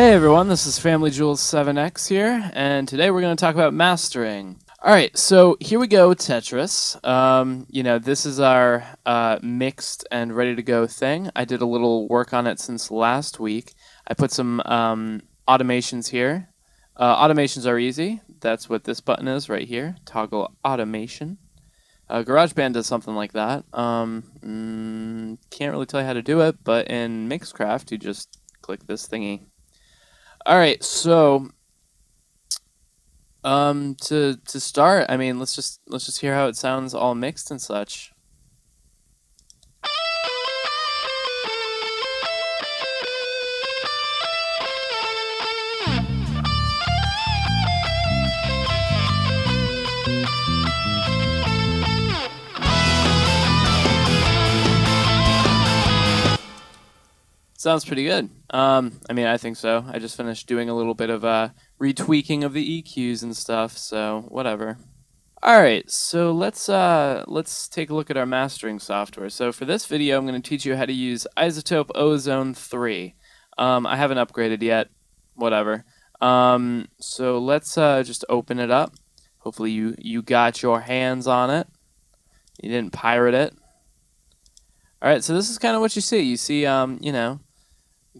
Hey everyone, this is Family Jewels 7X here, and today we're going to talk about mastering. Alright, so here we go, Tetris. This is our mixed and ready to go thing. I did a little work on it since last week. I put some automations here. Automations are easy. That's what this button is right here. Toggle automation. GarageBand does something like that. Can't really tell you how to do it, but in Mixcraft you just click this thingy. Alright, so to start, I mean, let's just hear how it sounds all mixed and such. Sounds pretty good. I mean, I think so. I just finished doing a little bit of retweaking of the EQs and stuff, so whatever. Alright, so let's take a look at our mastering software. So for this video, I'm going to teach you how to use iZotope Ozone 3. I haven't upgraded yet. Whatever. So let's just open it up. Hopefully you got your hands on it. You didn't pirate it. Alright, so this is kind of what you see. You see,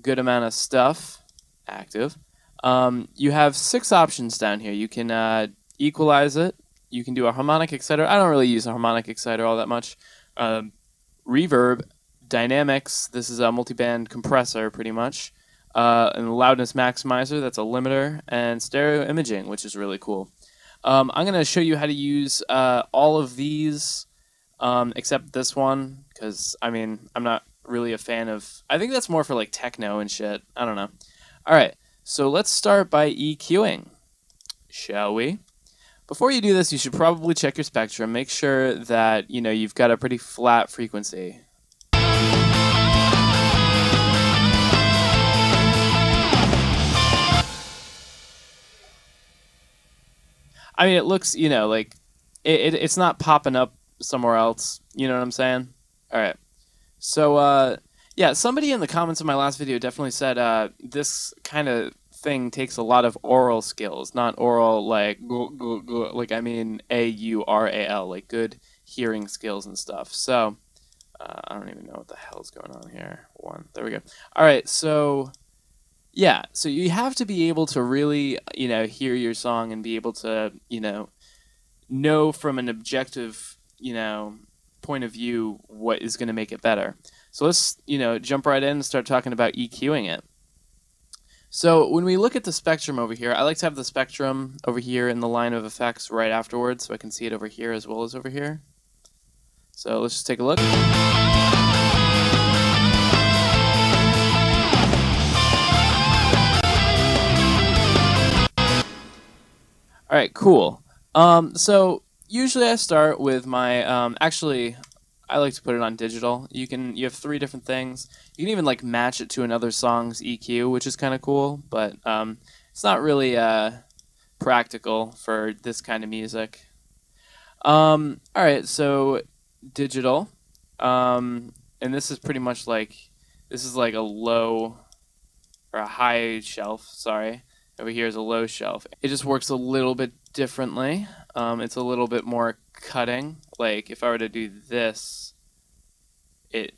good amount of stuff active. You have 6 options down here. You can equalize it. You can do a harmonic exciter. I don't really use a harmonic exciter all that much. Reverb, dynamics. This is a multiband compressor, pretty much. And loudness maximizer. That's a limiter. And stereo imaging, which is really cool. I'm going to show you how to use all of these, except this one, because I mean, I'm not really a fan of. I think that's more for like techno and shit. I don't know. Alright, so let's start by EQing, shall we? Before you do this, you should probably check your spectrum. Make sure that you've got a pretty flat frequency. I mean, it looks, like it's not popping up somewhere else. You know what I'm saying? Alright. So, yeah, somebody in the comments of my last video definitely said this kind of thing takes a lot of oral skills, not oral like I mean A-U-R-A-L, like good hearing skills and stuff. So, I don't even know what the hell's going on here. There we go. Alright, so, yeah, so you have to be able to really, hear your song and be able to, know from an objective, point of view what is going to make it better. So let's jump right in and start talking about EQing it. So when we look at the spectrum over here, I like to have the spectrum over here in the line of effects right afterwards so I can see it over here as well as over here. So let's just take a look. Alright, cool. So usually I start with my, actually, I like to put it on digital. You have 3 different things. You can even like match it to another song's EQ, which is kind of cool, but it's not really practical for this kind of music. Alright, so digital, and this is pretty much like, this is like a low, or a high shelf, sorry. Over here is a low shelf. It just works a little bit differently. It's a little bit more cutting. Like if I were to do this, it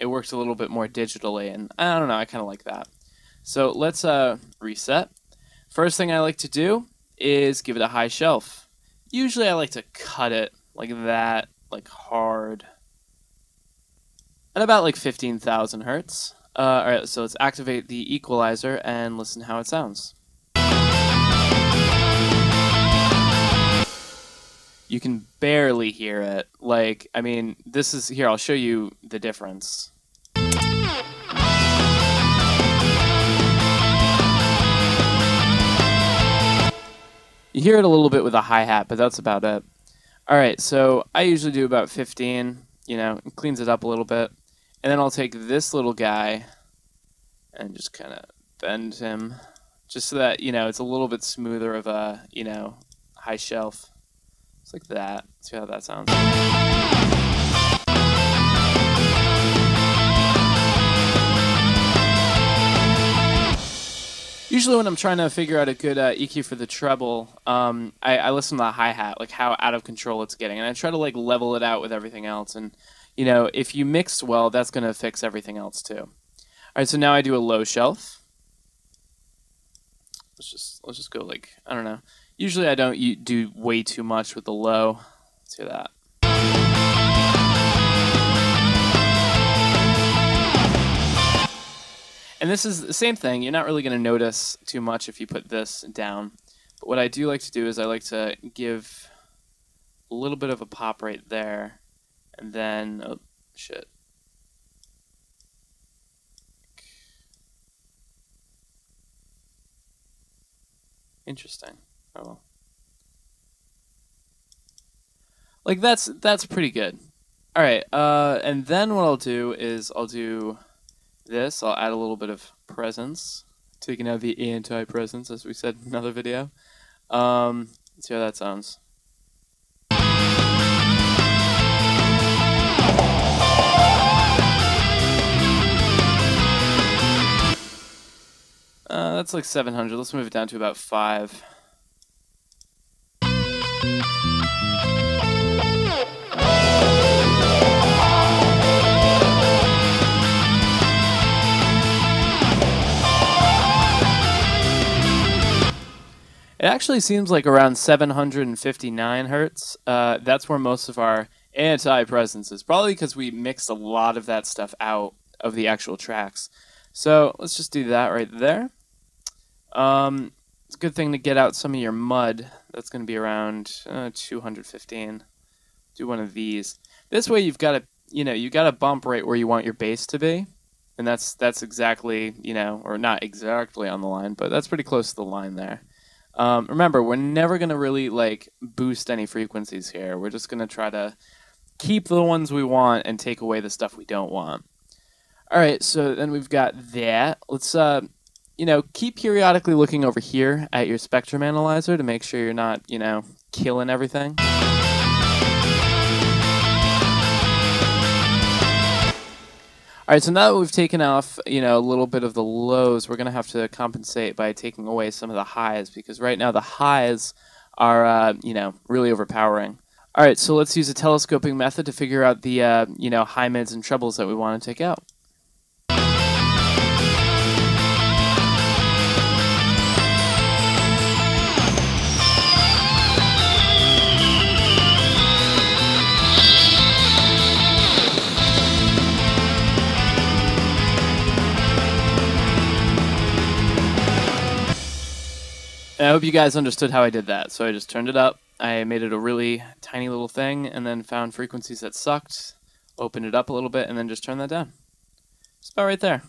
works a little bit more digitally, and I don't know, I kind of like that. So let's reset. First thing I like to do is give it a high shelf. Usually I like to cut it like that, like hard, at about like 15,000 hertz. Alright, so let's activate the equalizer and listen how it sounds. You can barely hear it. Like, I mean, this is, here, I'll show you the difference. You hear it a little bit with a hi-hat, but that's about it. Alright, so I usually do about 15, it cleans it up a little bit. And then I'll take this little guy and just kind of bend him, just so that, it's a little bit smoother of a, high shelf. It's like that. Let's see how that sounds. Usually when I'm trying to figure out a good EQ for the treble, I listen to the hi-hat, like how out of control it's getting, and I try to like level it out with everything else. And you know, if you mix well, that's going to fix everything else too. All right, so now I do a low shelf. Let's just go like, I don't know. Usually I don't do way too much with the low. Let's hear that. And this is the same thing. You're not really going to notice too much if you put this down. But what I do like to do is I like to give a little bit of a pop right there. And then, oh, shit. Interesting. Oh well. Like that's pretty good. All right, and then what I'll do is I'll do this. I'll add a little bit of presence, taking out the anti-presence, as we said in another video. Let's see how that sounds. That's like 700. Let's move it down to about 5. It actually seems like around 759 hertz. That's where most of our anti-presence is. Probably because we mixed a lot of that stuff out of the actual tracks. So let's just do that right there. It's a good thing to get out some of your mud. That's going to be around 215. Do one of these. This way you've got to, you got to bump right where you want your bass to be. And that's exactly, or not exactly on the line, but that's pretty close to the line there. Remember, we're never going to really like boost any frequencies here. We're just going to try to keep the ones we want and take away the stuff we don't want. All right, so then we've got that. Let's, keep periodically looking over here at your spectrum analyzer to make sure you're not, killing everything. All right, so now that we've taken off, a little bit of the lows, we're going to have to compensate by taking away some of the highs, because right now the highs are, really overpowering. All right, so let's use a telescoping method to figure out the, high mids and trebles that we want to take out. And I hope you guys understood how I did that. So I just turned it up, I made it a really tiny little thing, and then found frequencies that sucked, opened it up a little bit, and then just turned that down. It's about right there.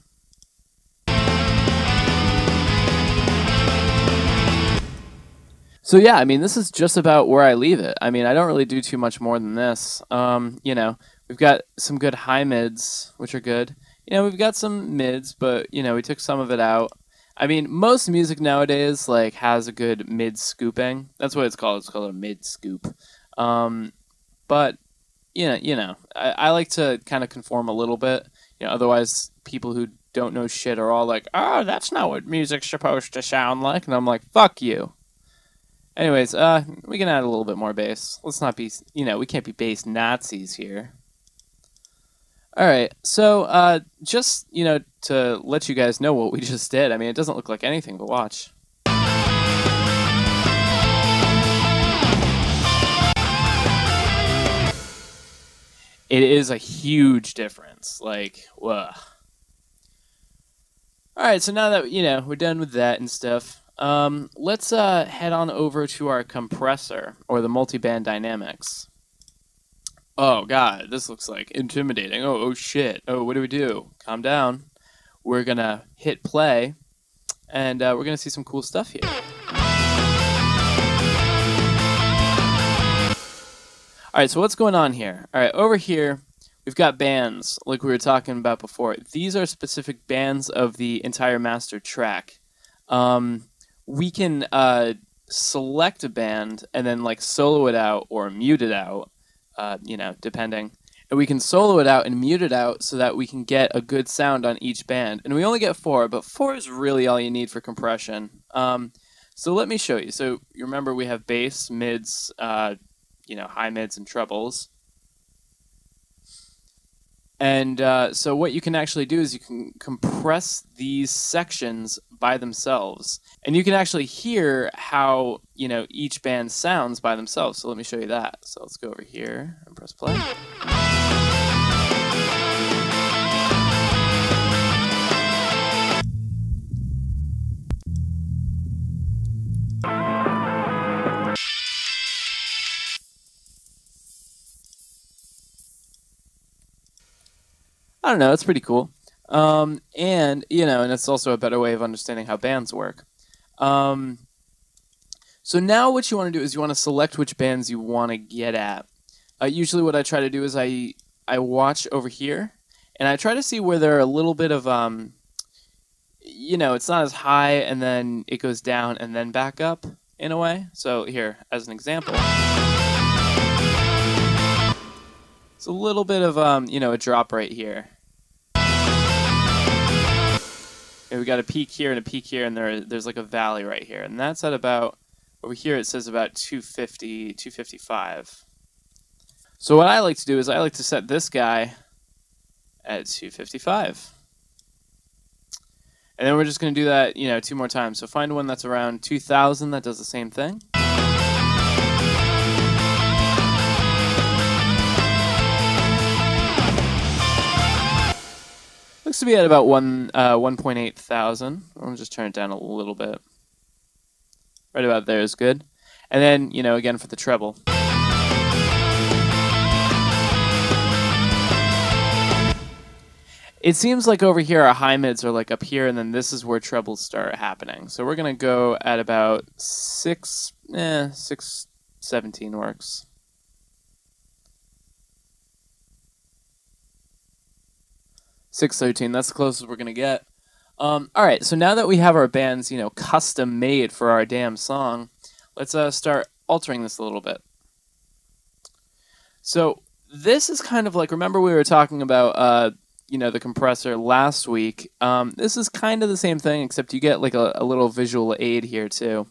So yeah, I mean, this is just about where I leave it. I mean, I don't really do too much more than this. We've got some good high mids, which are good. We've got some mids, but, we took some of it out. I mean, most music nowadays like has a good mid scooping. That's what it's called. It's called a mid scoop. But I like to kind of conform a little bit. Otherwise, people who don't know shit are all like, "Oh, that's not what music's supposed to sound like," and I'm like, "Fuck you." Anyways, we can add a little bit more bass. Let's not be, we can't be bass Nazis here. All right, so just, to let you guys know what we just did. I mean, it doesn't look like anything, but watch. It is a huge difference. Like, whoa. All right, so now that, we're done with that and stuff, let's head on over to our compressor, or the multiband dynamics. Oh, God, this looks like intimidating. Oh, shit. Oh, what do we do? Calm down. We're going to hit play, and we're going to see some cool stuff here. All right, so what's going on here? All right, over here, we've got bands, like we were talking about before. These are specific bands of the entire master track. We can select a band and then, like, solo it out or mute it out. Depending. And we can solo it out and mute it out so that we can get a good sound on each band. And we only get 4, but 4 is really all you need for compression. So let me show you. So you remember we have bass, mids, high mids and trebles. And so what you can actually do is you can compress these sections by themselves. And you can actually hear how, each band sounds by themselves. So let me show you that. So let's go over here and press play. I don't know, it's pretty cool. And it's also a better way of understanding how bands work. So now what you want to do is you want to select which bands you want to get at. Usually what I try to do is I watch over here, and I try to see where there are a little bit of, it's not as high, and then it goes down and then back up in a way. So here, as an example. It's a little bit of, a drop right here. And we got a peak here and a peak here, and there's like a valley right here. And that's at about, over here it says about 250, 255. So what I like to do is I like to set this guy at 255. And then we're just going to do that, 2 more times. So find one that's around 2000 that does the same thing. Looks to be at about 1.8 thousand. I'll just turn it down a little bit. Right about there is good. And then, again for the treble. It seems like over here our high mids are like up here, and then this is where trebles start happening. So we're going to go at about 617 works. $613, that's the closest we're going to get. Alright, so now that we have our bands, custom made for our damn song, let's start altering this a little bit. So this is kind of like, remember we were talking about, the compressor last week. This is kind of the same thing, except you get like a little visual aid here too.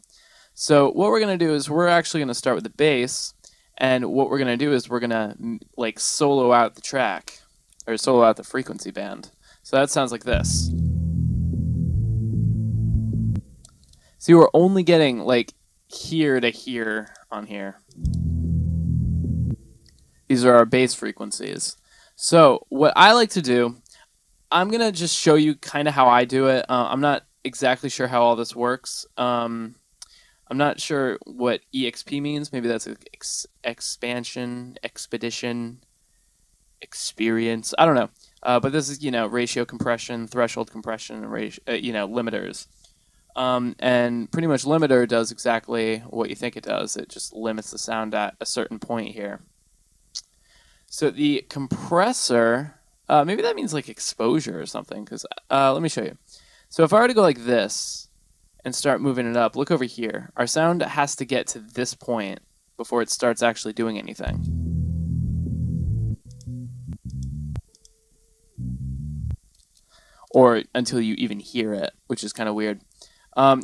So what we're going to do is we're actually going to start with the bass, and what we're going to do is we're going to like solo out the track. Or solo out the frequency band. So that sounds like this. See, we're only getting like here to here on here. These are our bass frequencies. So what I like to do, I'm going to just show you kind of how I do it. I'm not exactly sure how all this works. I'm not sure what EXP means. Maybe that's expansion, expedition, experience. I don't know. But this is, ratio compression, threshold compression, and limiters. And pretty much limiter does exactly what you think it does. It just limits the sound at a certain point here. So the compressor, maybe that means like exposure or something, because let me show you. So if I were to go like this and start moving it up, look over here. Our sound has to get to this point before it starts actually doing anything. Or until you even hear it, which is kind of weird.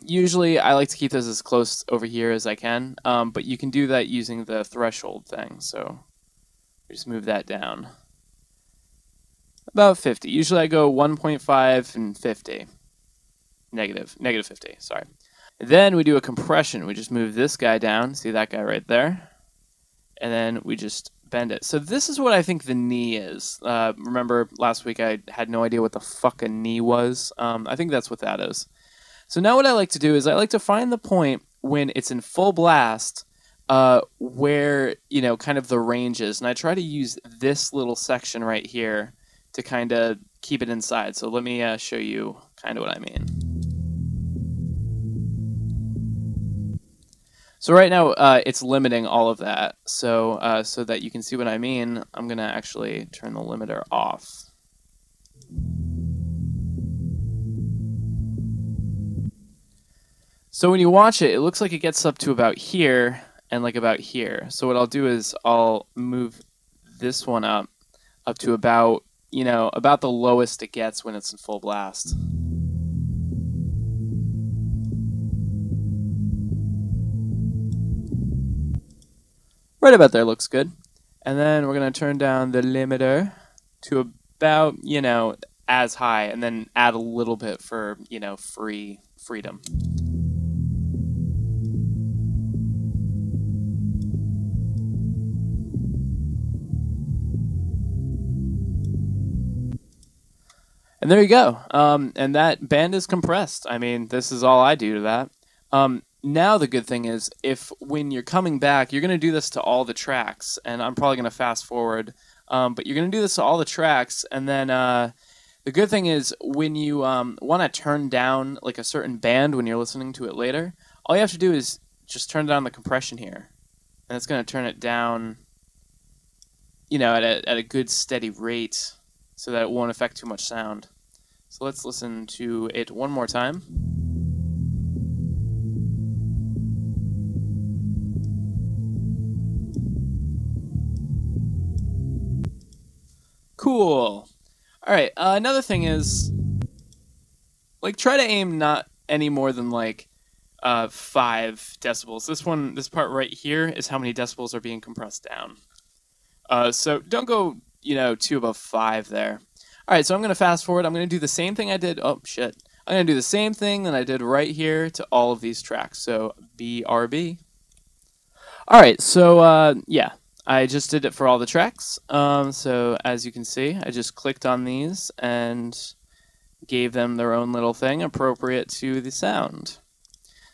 Usually I like to keep this as close over here as I can, but you can do that using the threshold thing. So just move that down. About 50. Usually I go 1.5 and 50. Negative 50, sorry. Then we do a compression. We just move this guy down. See that guy right there? And then we just bend it. So this is what I think the knee is. Remember last week I had no idea what the fuck a knee was. I think that's what that is. So now what I like to do is I like to find the point when it's in full blast where, kind of the range is. And I try to use this little section right here to kind of keep it inside. So let me show you kind of what I mean. So right now it's limiting all of that. So so that you can see what I mean, I'm going to actually turn the limiter off. So when you watch it, it looks like it gets up to about here and like about here. So what I'll do is I'll move this one up up to about, about the lowest it gets when it's in full blast. Right about there looks good. And then we're going to turn down the limiter to about, as high, and then add a little bit for, freedom. And there you go. And that band is compressed. I mean, this is all I do to that. Now the good thing is, if when you're coming back, you're going to do this to all the tracks, and I'm probably going to fast forward, but you're going to do this to all the tracks, and then the good thing is, when you want to turn down like a certain band when you're listening to it later, all you have to do is just turn down the compression here, and it's going to turn it down, at a good steady rate, so that it won't affect too much sound. So let's listen to it one more time. Cool. All right. Another thing is, like, try to aim not any more than like 5 decibels. This part right here is how many decibels are being compressed down. So don't go, too above 5 there. All right. So I'm gonna fast forward. I'm gonna do the same thing I did. Oh shit. I'm gonna do the same thing that I did right here to all of these tracks. So BRB. All right. So yeah. I just did it for all the tracks. So as you can see, I just clicked on these and gave them their own little thing appropriate to the sound.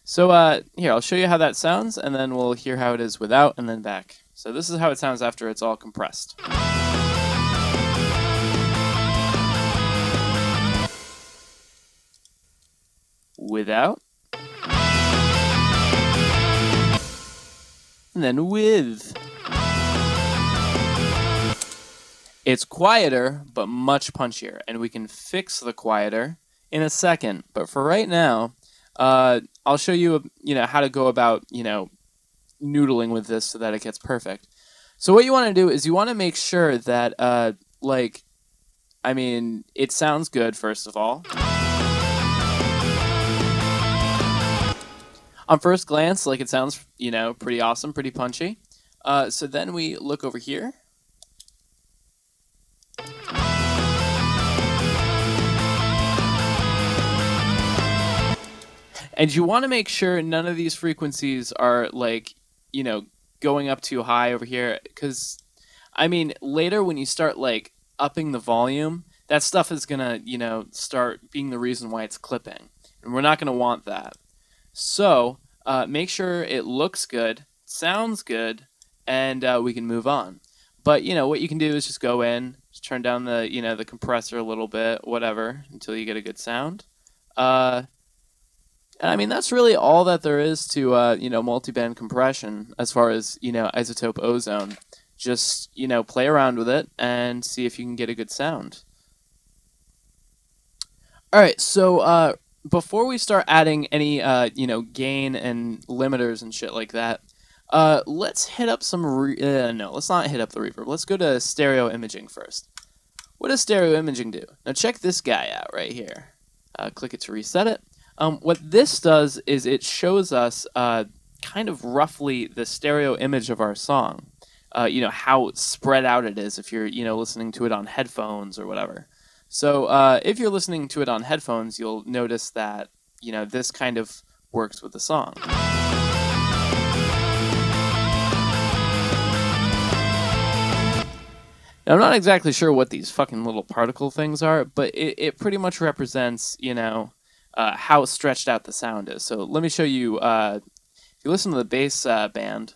So here, I'll show you how that sounds, and then we'll hear how it is without and then back. So this is how it sounds after it's all compressed. Without. And then with. It's quieter, but much punchier, and we can fix the quieter in a second. But for right now, I'll show you, how to go about, noodling with this so that it gets perfect. So what you want to do is you want to make sure that, it sounds good, first of all. On first glance, it sounds, pretty awesome, pretty punchy. So then we look over here. And you want to make sure none of these frequencies are going up too high over here, because later when you start upping the volume, that stuff is gonna start being the reason why it's clipping, and we're not gonna want that. So make sure it looks good, sounds good, and we can move on. But what you can do is just go in, just turn down the the compressor a little bit, whatever, until you get a good sound. And that's really all that there is to multiband compression as far as isotope ozone. Just play around with it and see if you can get a good sound. All right, so before we start adding any gain and limiters and shit like that, let's hit up some no, let's not hit up the reverb. Let's go to stereo imaging first. What does stereo imaging do? Now check this guy out right here. Click it to reset it. What this does is it shows us kind of roughly the stereo image of our song. How spread out it is if you're listening to it on headphones or whatever. So if you're listening to it on headphones, you'll notice that this kind of works with the song. Now, I'm not exactly sure what these fucking little particle things are, but it pretty much represents how stretched out the sound is. So let me show you. If you listen to the bass band.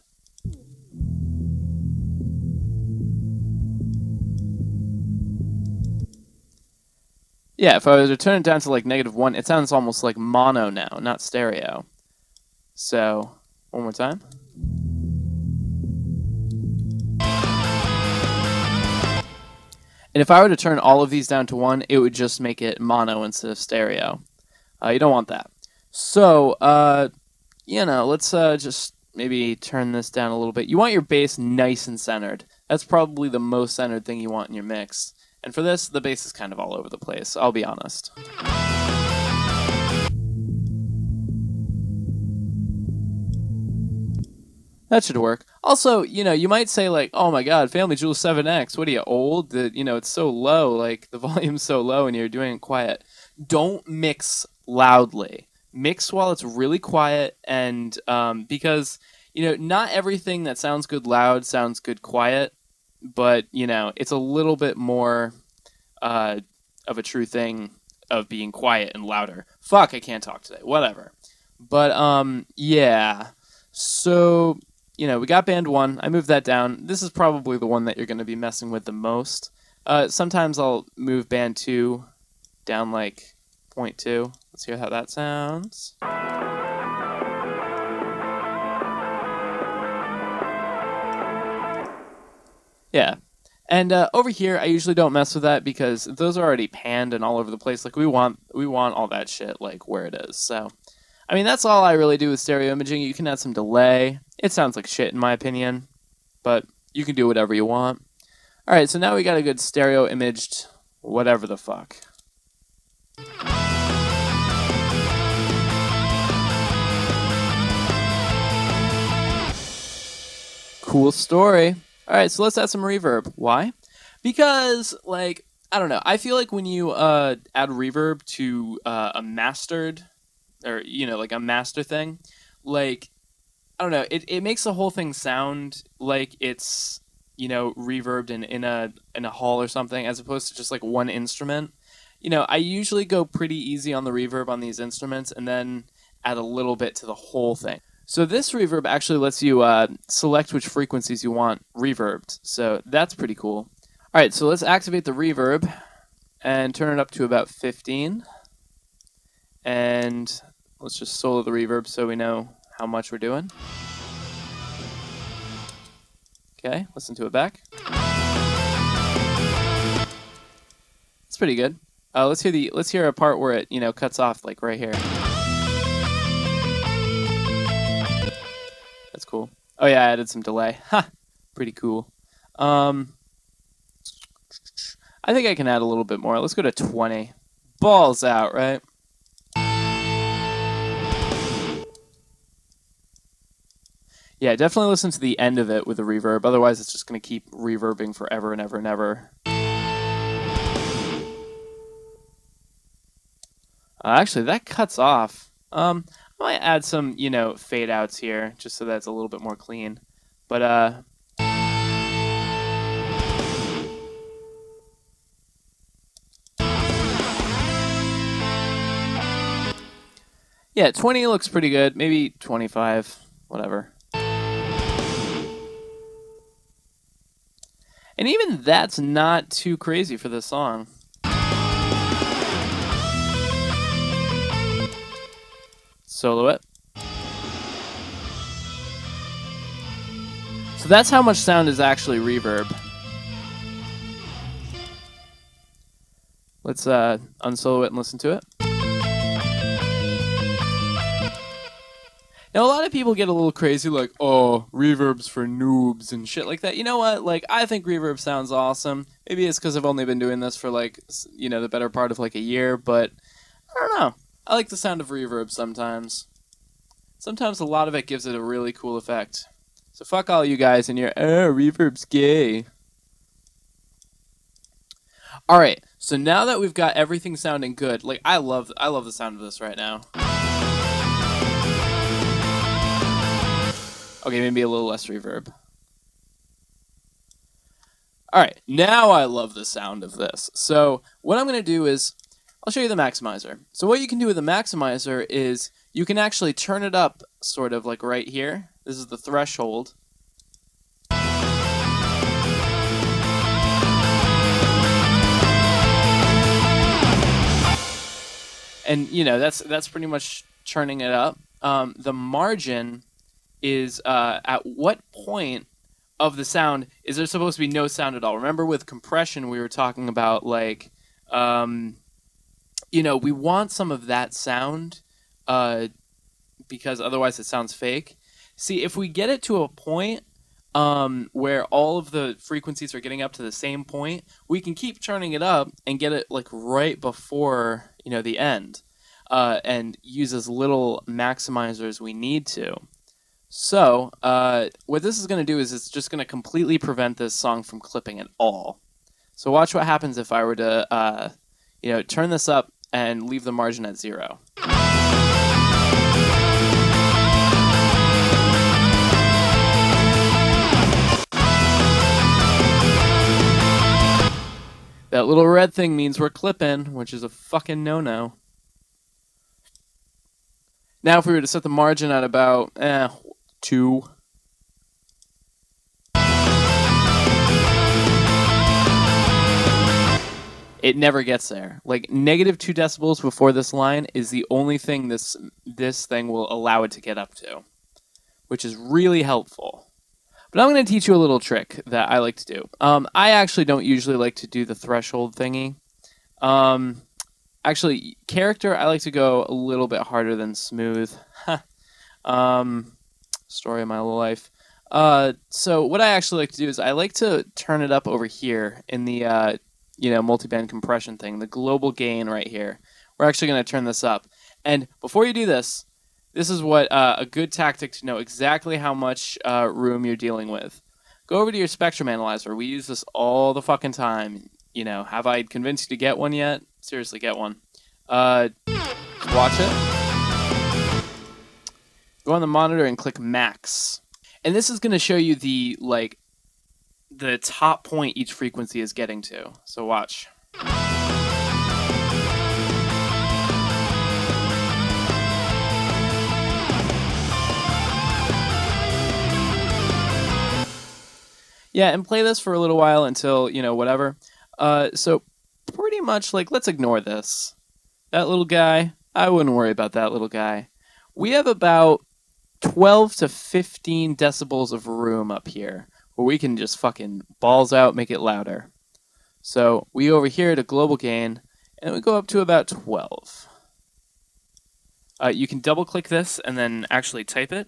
Yeah, if I were to turn it down to -1, it sounds almost like mono now, not stereo. So, one more time. And if I were to turn all of these down to 1, it would just make it mono instead of stereo. You don't want that. So, let's just maybe turn this down a little bit. You want your bass nice and centered. That's probably the most centered thing you want in your mix. And for this, the bass is kind of all over the place, I'll be honest. That should work. Also, you might say like, oh my god, Family Jewel 7X, what are you, old? It's so low, like the volume's so low and you're doing it quiet. Don't mix loudly. Mix while it's really quiet, and because, not everything that sounds good loud sounds good quiet, but, it's a little bit more of a true thing of being quiet and louder. Fuck, I can't talk today. Whatever. But, yeah. So, we got band 1. I moved that down. This is probably the one that you're going to be messing with the most. Sometimes I'll move band 2 down like 0.2. Let's hear how that sounds. Yeah. And over here, I usually don't mess with that because those are already panned and all over the place. Like we want all that shit like where it is. So, I mean, that's all I really do with stereo imaging. You can add some delay. It sounds like shit in my opinion, but you can do whatever you want. All right, so now we got a good stereo imaged whatever the fuck. Cool story. All right, so let's add some reverb. Why? Because, like, I don't know. I feel like when you add reverb to a mastered, or, like a master thing, like, I don't know, it makes the whole thing sound like it's, reverbed in a hall or something, as opposed to just, like, one instrument. I usually go pretty easy on the reverb on these instruments, and then add a little bit to the whole thing. So this reverb actually lets you select which frequencies you want reverbed. So that's pretty cool. All right, so let's activate the reverb and turn it up to about 15. And let's just solo the reverb so we know how much we're doing. Okay, listen to it back. It's pretty good. Let's hear a part where it cuts off like right here. That's cool. Oh yeah, I added some delay. Ha! Pretty cool. I think I can add a little bit more. Let's go to 20. Balls out, right? Yeah, definitely listen to the end of it with the reverb. Otherwise, it's just going to keep reverbing forever and ever and ever. Actually, that cuts off. I might add some, fade outs here, just so that's a little bit more clean. But, yeah, 20 looks pretty good. Maybe 25, whatever. And even that's not too crazy for this song. Solo it. So that's how much sound is actually reverb. Let's unsolo it and listen to it. Now, a lot of people get a little crazy, like, oh, reverb's for noobs and shit like that. You know what? Like, I think reverb sounds awesome. Maybe it's because I've only been doing this for, like, the better part of, like, a year, but I don't know. I like the sound of reverb sometimes. Sometimes a lot of it gives it a really cool effect. So fuck all you guys and your, reverb's gay. Alright, so now that we've got everything sounding good, like, I love the sound of this right now. Okay, maybe a little less reverb. Alright, now I love the sound of this. So what I'm going to do is, I'll show you the maximizer. So what you can do with the maximizer is you can actually turn it up sort of like right here. This is the threshold. And that's pretty much turning it up. The margin is at what point of the sound is there supposed to be no sound at all? Remember with compression we were talking about like we want some of that sound because otherwise it sounds fake. See, if we get it to a point where all of the frequencies are getting up to the same point, we can keep turning it up and get it like right before, you know, the end, and use as little maximizer as we need to. So what this is going to do is it's just going to completely prevent this song from clipping at all. So watch what happens if I were to, you know, turn this up and leave the margin at 0. That little red thing means we're clipping, which is a fucking no-no. Now if we were to set the margin at about 2. It never gets there. Like -2 decibels before this line is the only thing this thing will allow it to get up to, which is really helpful. But I'm going to teach you a little trick that I like to do. I actually don't usually like to do the threshold thingy. Actually, character, I like to go a little bit harder than smooth. Story of my life. So what I actually like to do is I like to turn it up over here in the you know, multiband compression thing, the global gain right here. We're actually going to turn this up. And before you do this, this is what a good tactic to know exactly how much room you're dealing with. Go over to your spectrum analyzer. We use this all the fucking time. You know, have I convinced you to get one yet? Seriously, get one. Watch it. Go on the monitor and click max. And this is going to show you the, like, the top point each frequency is getting to. So watch. Yeah, and play this for a little while until, you know, whatever. So pretty much, like, let's ignore this. That little guy, I wouldn't worry about that little guy. We have about 12 to 15 decibels of room up here where we can just fucking balls out, make it louder. So we over here to global gain, and we go up to about 12. You can double click this and then actually type it.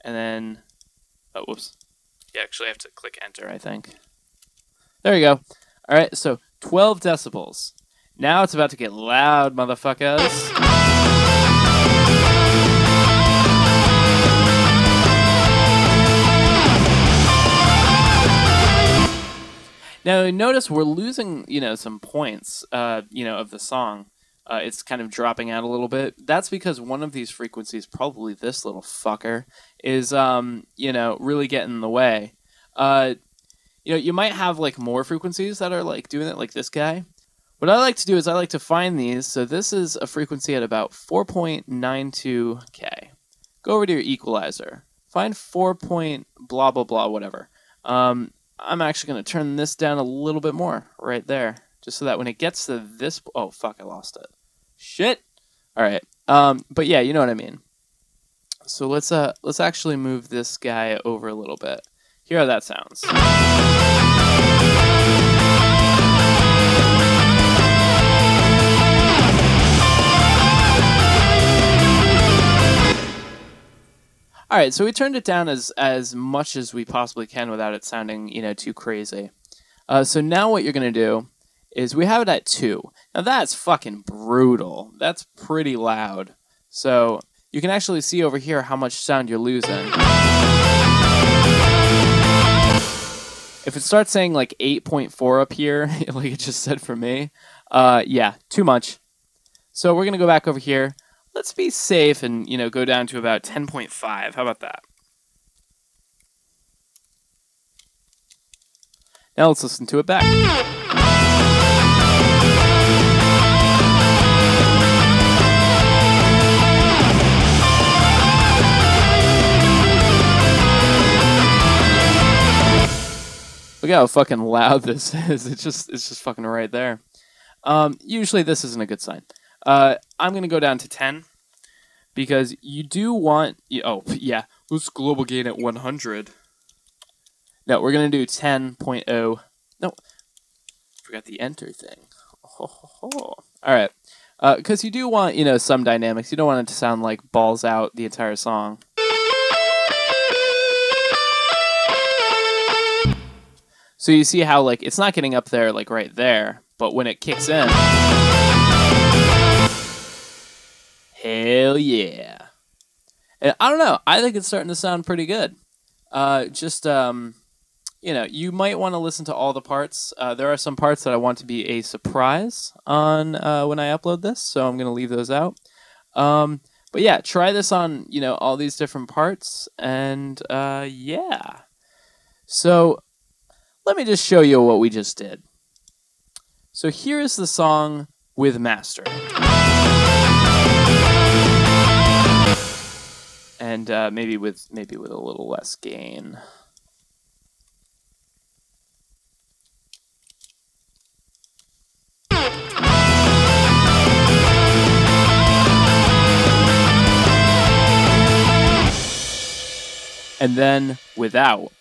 And then, oh, whoops. You actually have to click enter, I think. There you go. All right, so 12 decibels. Now it's about to get loud, motherfuckers. Now notice we're losing, you know, some points, you know, of the song. It's kind of dropping out a little bit. That's because one of these frequencies, probably this little fucker, is, you know, really getting in the way. You know, you might have like more frequencies that are like doing it, like this guy. What I like to do is I like to find these. So this is a frequency at about 4.92K. Go over to your equalizer. Find 4 point blah, blah, blah, whatever. I'm actually going to turn this down a little bit more right there. Just so that when it gets to this... Oh, fuck, I lost it. Shit! Alright. But yeah, you know what I mean. So let's actually move this guy over a little bit. Hear how that sounds. Alright, so we turned it down as much as we possibly can without it sounding, you know, too crazy. So now what you're going to do is we have it at 2. Now that's fucking brutal. That's pretty loud. So you can actually see over here how much sound you're losing. If it starts saying like 8.4 up here, like it just said for me, yeah, too much. So we're going to go back over here. Let's be safe and, you know, go down to about 10.5. How about that? Now let's listen to it back. Look how fucking loud this is. It's just fucking right there. Usually this isn't a good sign. I'm going to go down to 10 because you do want... Oh, yeah. Let's global gain at 100. No, we're going to do 10.0. No. Forgot the enter thing. All right. Because you do want, you know, some dynamics. You don't want it to sound like balls out the entire song. So you see how like it's not getting up there like right there, but when it kicks in, hell yeah. And I don't know, I think it's starting to sound pretty good. You know, you might want to listen to all the parts. There are some parts that I want to be a surprise on when I upload this, so I'm going to leave those out. But yeah, try this on, you know, all these different parts, and yeah. So let me just show you what we just did. So here's the song with master. And maybe with a little less gain. And then without.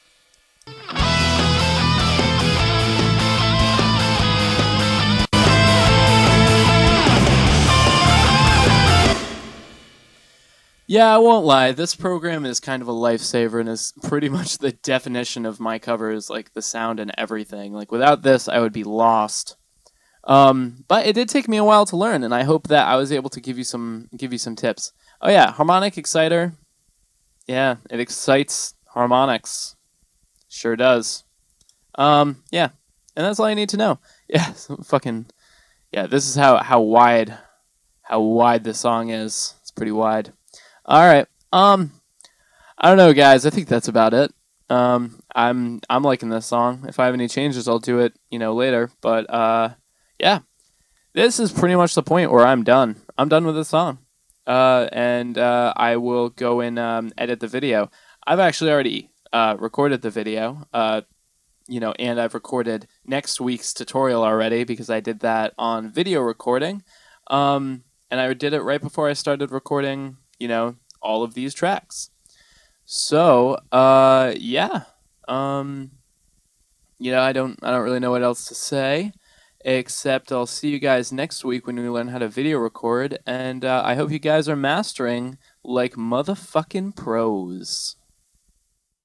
Yeah, I won't lie. This program is kind of a lifesaver and is pretty much the definition of my covers, like the sound and everything. Like without this, I would be lost. But it did take me a while to learn, and I hope that I was able to give you some tips. Oh yeah, harmonic exciter. Yeah, it excites harmonics. Sure does. Yeah, and that's all you need to know. Yeah, fucking yeah. This is how wide this song is. It's pretty wide. All right. I don't know, guys. I think that's about it. I'm liking this song. If I have any changes, I'll do it, you know, later. But yeah, this is pretty much the point where I'm done. I'm done with this song. And I will go and edit the video. I've actually already recorded the video, you know, and I've recorded next week's tutorial already because I did that on video recording. And I did it right before I started recording, you know, all of these tracks. So, yeah. You know, I don't really know what else to say. Except I'll see you guys next week when we learn how to video record, and I hope you guys are mastering like motherfucking pros.